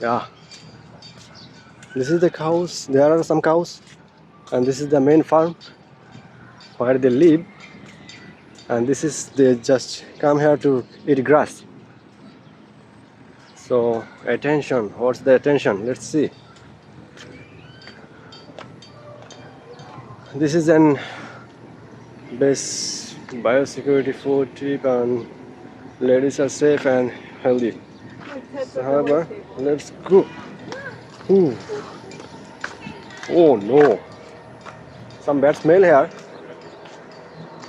Yeah, this is the cows. There are some cows, and this is the main farm where they live. And this is they just come here to eat grass. So attention, what's the attention? Let's see. This is an best biosecurity food tip, and ladies are safe and healthy. So, however, let's go. Ooh. Oh no, some bad smell here.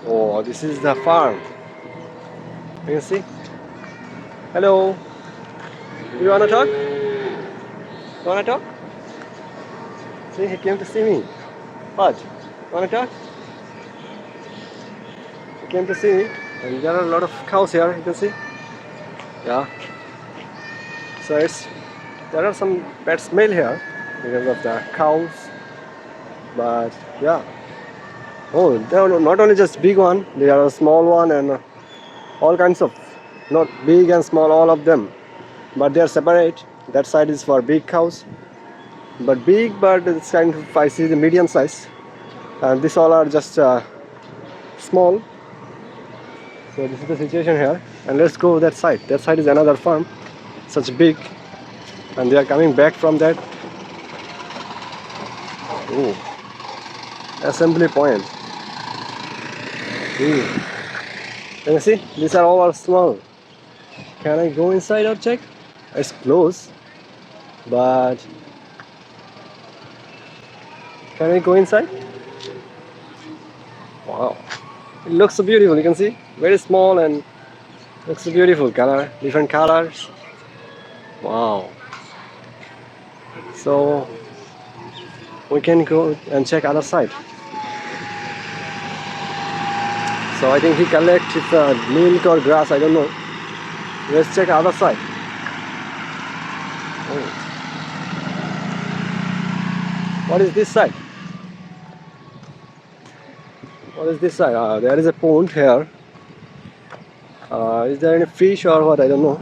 Oh, this is the farm. You can see. Hello. You wanna talk? You wanna talk? See, he came to see me. What? Wanna talk? He came to see me, and there are a lot of cows here. You can see. Yeah. So there are some bad smell here because of the cows, but yeah. Oh, there are not only just big one, there are a small one and all kinds of, not big and small, all of them, but they are separate. That side is for big cows, but it's kind of, I see the medium size, and this all are just small. So this is the situation here, and let's go that side. That side is another farm, such big, and they are coming back from that. Ooh. Assembly point. Ooh. Can you see? These are all small. Can I go inside or check? It's closed, but can I go inside? Wow, it looks so beautiful. You can see, very small and looks so beautiful. Color, different colors. Wow. So we can go and check other side. So I think he collects milk or grass. I don't know. Let's check other side. Oh. What is this side? What is this side? There is a pond here. Is there any fish or what? I don't know.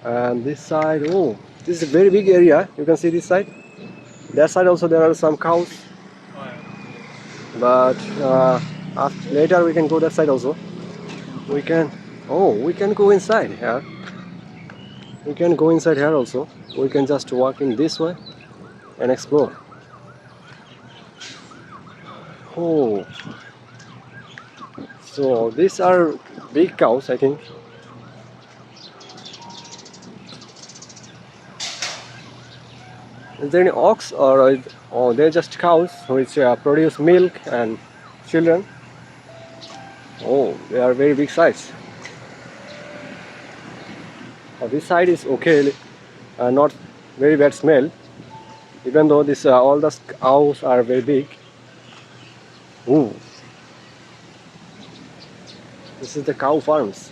And this side, oh, this is a very big area. You can see this side. That side also there are some cows. But later we can go that side also. We can go inside here. We can go inside here also. We can just walk in this way and explore. Oh, so these are big cows, I think. Is there any ox or they're just cows which produce milk and children? Oh, they are very big size. This side is okay, not very bad smell, even though this all the cows are very big. Ooh. This is the cow farms.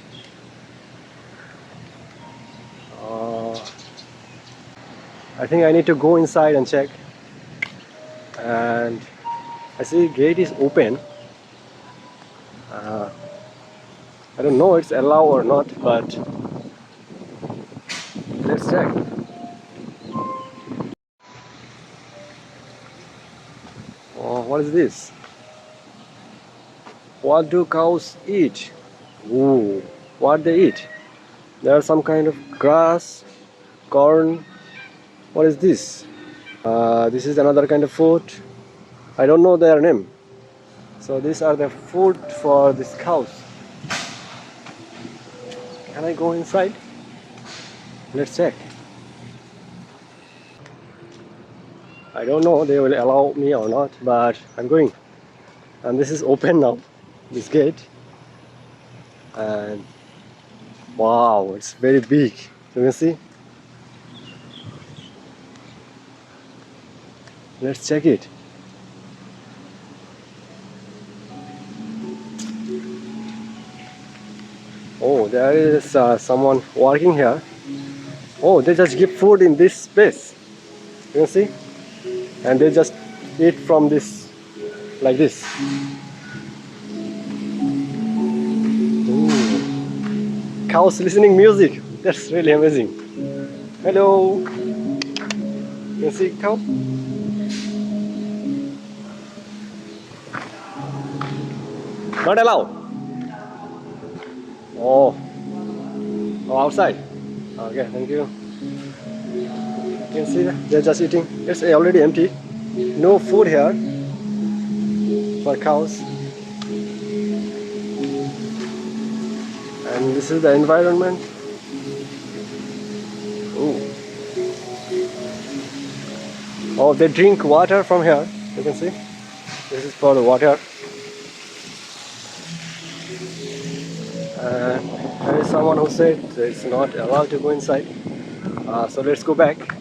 I think I need to go inside and check. And I see gate is open. I don't know it's allowed or not, but let's check. Oh, what is this? What do cows eat? Ooh, what they eat? There are some kind of grass, corn. What is this? This is another kind of food. I don't know their name. So these are the food for these cows. Can I go inside? Let's check. I don't know they will allow me or not, but I'm going. And this is open now, this gate. And wow, it's very big. You can see. Let's check it. Oh, there is someone working here. Oh, they just give food in this space. You can see? And they just eat from this, like this. Ooh. Cows listening music. That's really amazing. Hello. You can see cow. Not allowed. Oh. Oh, outside. Okay, thank you. You can see they're just eating. It's already empty. No food here for cows. And this is the environment. Ooh. Oh, they drink water from here. You can see. This is for the water. And there is someone who said it's not allowed to go inside. So let's go back.